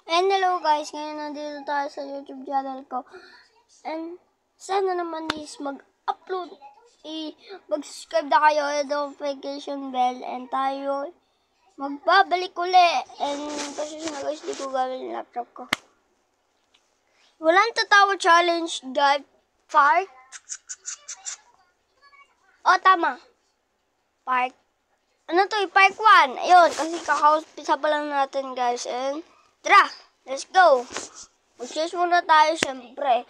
And hello guys, ngayon nandito tayo sa YouTube channel ko. And sana naman is mag-upload, mag-subscribe na kayo, notification bell, and tayo magbabalik uli. And kasi na guys, di ko gamit yung laptop ko. Walang tatawa challenge guys, part. O tama, part. Ano to, part 1. Ayun, kasi kakauspisa pa lang natin guys. And tara, let's go. Mag-cheers muna tayo syempre.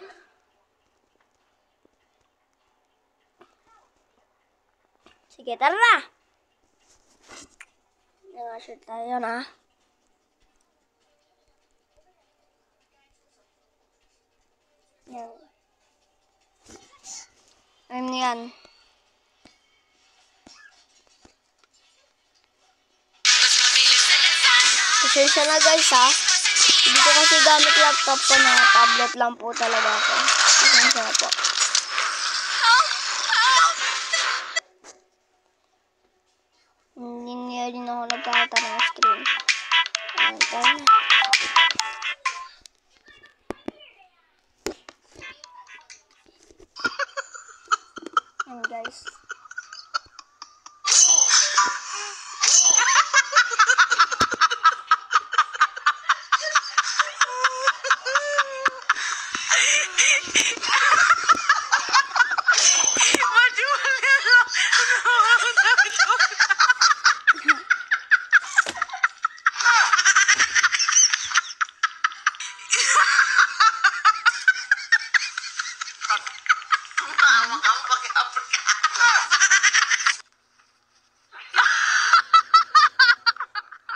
Sige, tara na. Nag-share tayo na. Yan. Ano yan? Pasensya na guys ha. Hindi ko kasi gamit laptop ko na tablet lang po talaga ako. Pasensya na po. Hindi nga rin ako nagkakata ng screen. Ayan tayo. Ayan guys.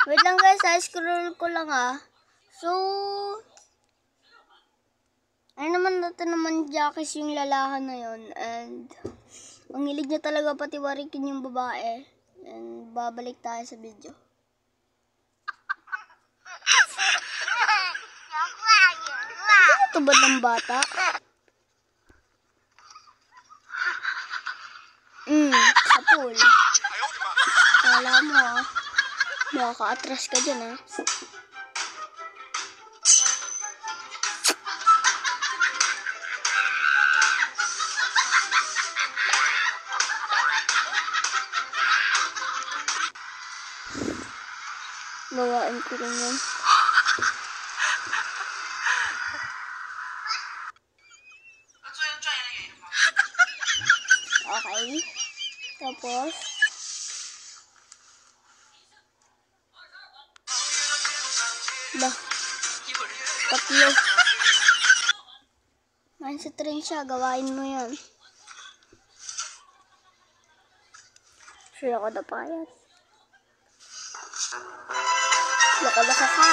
Wait lang guys, scroll ko lang ah. So, ay naman naman Jackies yung lalahan na yon. And ang hilig niya talaga patiwarikin yung babae. And babalik tayo sa video. Ano ito ba ng bata? Sa pool. Kala mo ah. Makaka-atras ka dyan ha. Bawaan ko rin yan. Okay. Tapos lah, tatlo. Mindset rin siya, gawain mo yan. Sure ako na pa yan. Laka-laka ka.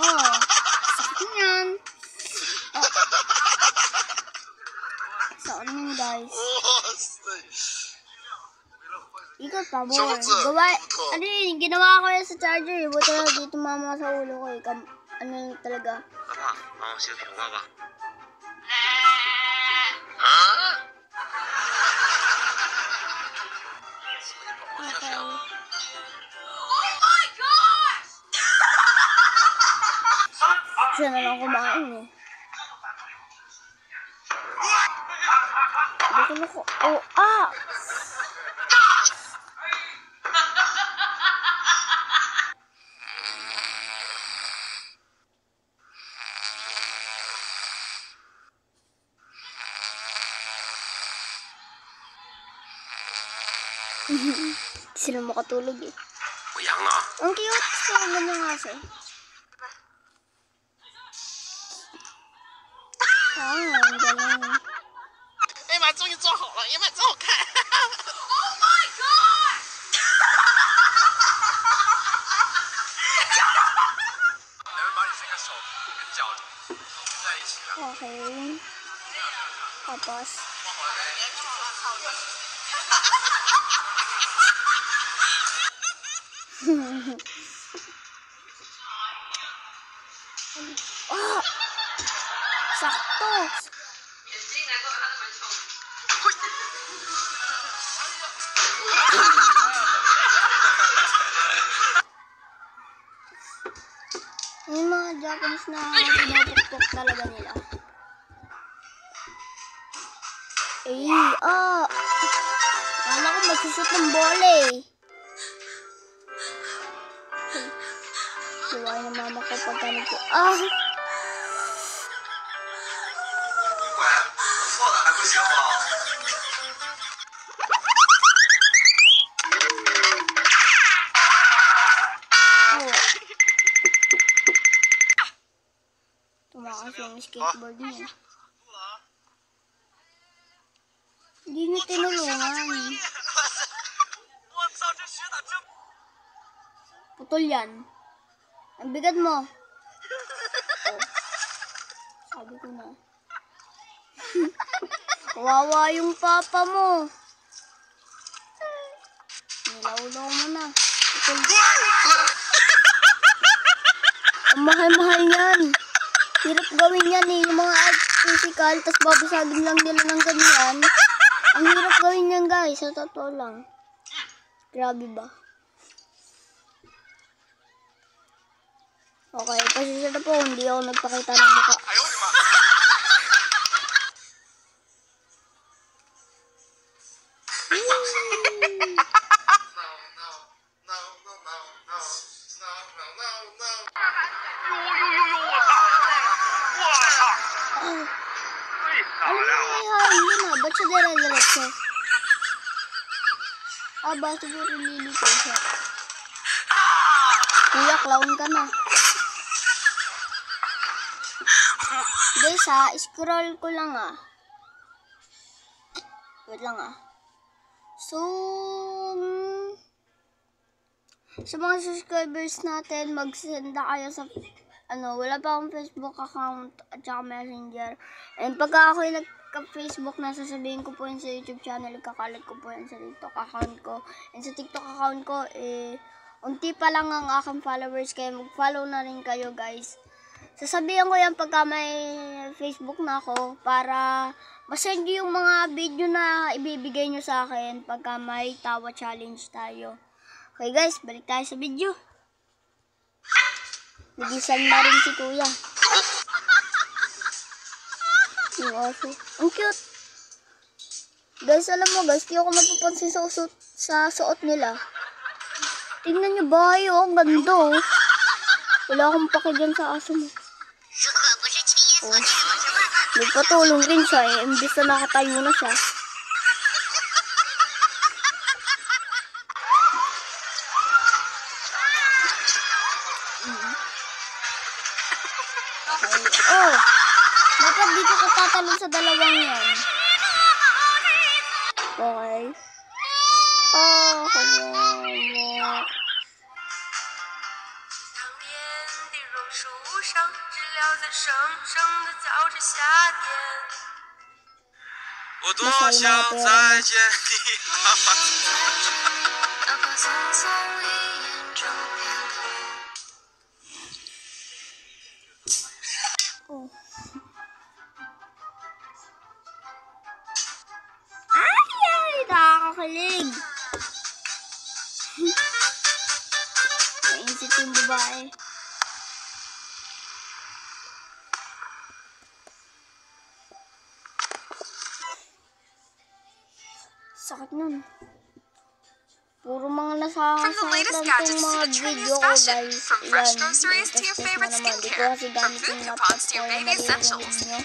Oh, sakit yan. Oh. Saan yun guys? Ikot pa, boy. Ano yun, ginawa ko yan sa charger. Buti na dito mama sa ulo ko. Ano yun talaga. Okay. Siya na lang kumain eh. Loko. Oh, ah! Sila makatulog eh. Ang cute. So, ganyan nga siya. Ang galing. Okay. Tapos oh! Sakto! Japanese na pinapukpok talaga nila. Kala ko magsusot ng bola eh. Siway na mama ko pagka nito. Tumakas yung skateboard niya. Hindi niya tinulungan. Putol yan. Ang bigat mo. Sabi ko na. Kawawa yung papa mo. Nilawlaw mo na. Putol. Ang mahal-mahal yan. Hirap gawin yan eh. Yung mga art physical, tas babasagin lang nila ng ganyan. Ang hirap gawin yan guys. Sa totoo lang. Grabe ba? Okay, pasensya na po. Hindi ako nagpakita ng mukha. Hindi na. Ba't siya dire-diretso? Ba siguro lilito siya. Kuya, clown ka na. Guys scroll ko lang Wait lang So, sa mga subscribers natin, mag-send na kayo sa, wala pa akong Facebook account at saka Messenger. And pagka ako'y nagka-Facebook na, sasabihin ko po yun sa YouTube channel, kakalat ko po yun sa TikTok account ko. And sa TikTok account ko, unti pa lang ang aking followers, kaya mag-follow na rin kayo guys. Sasabihin ko yan pagka may Facebook na ako, para masend yung mga video na ibibigay nyo sa akin pagka may tawa challenge tayo. Okay guys, balik tayo sa video. Nagisan na rin si kuya. Yung aso. Ang cute. Guys, alam mo guys, di ako napapansin sa suot nila. Tingnan nyo ba ang ganda Wala akong pake dyan sa aso mo. Nagpatulong rin siya imbis na nakatayo na siya. Okay. Dapat dito ko tatalon sa dalawang yan. Okay. Kanya. 树上，知了在声声地叫着夏天。我多想再见你那个匆匆一眼就变Nakakakilig. Naisip yung babae. Sakit nun. Puro mga nasakasakit lang itong mga video ko guys. Yan. Testes na naman. Di ko kasi gamit yung laptop ko yung naririnig nyo. Yan.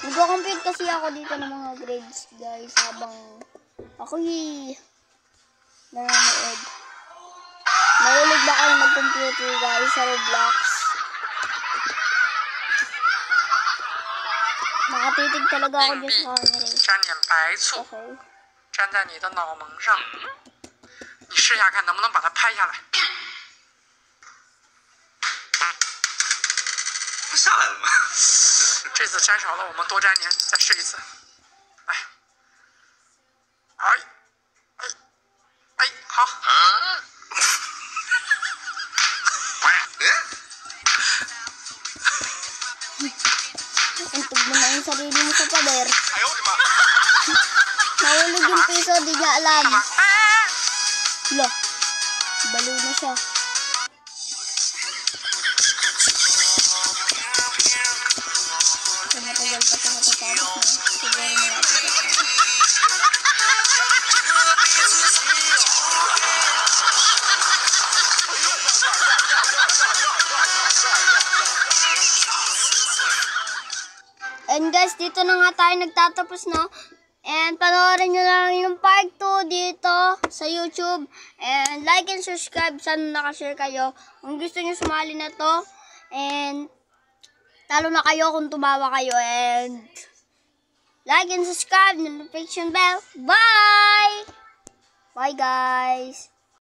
Nagko-compute kasi ako dito ng mga grades guys. Habang ako'y nanonood. Mahilig ba kayo mag-computer guys sa Roblox? Nakatitig talaga ako dyan sa camera. 沾点白醋， Okay. 粘在你的脑门上，你试下看能不能把它拍下来。不下来了吗？这次粘少了，我们多粘粘，再试一次。哎，好。Untog mo na yung sarili mo sa pader. Nahulog yung piso, di niya alam. Lo, baliw na siya. And guys, dito na nga tayo nagtatapos, no? And panoorin nyo lang yung part 2 dito sa YouTube. And like and subscribe. Sana nakashare kayo. Kung gusto nyo sumali na to. And talo na kayo kung tumawa kayo. And like and subscribe. Notification bell. Bye! Bye guys!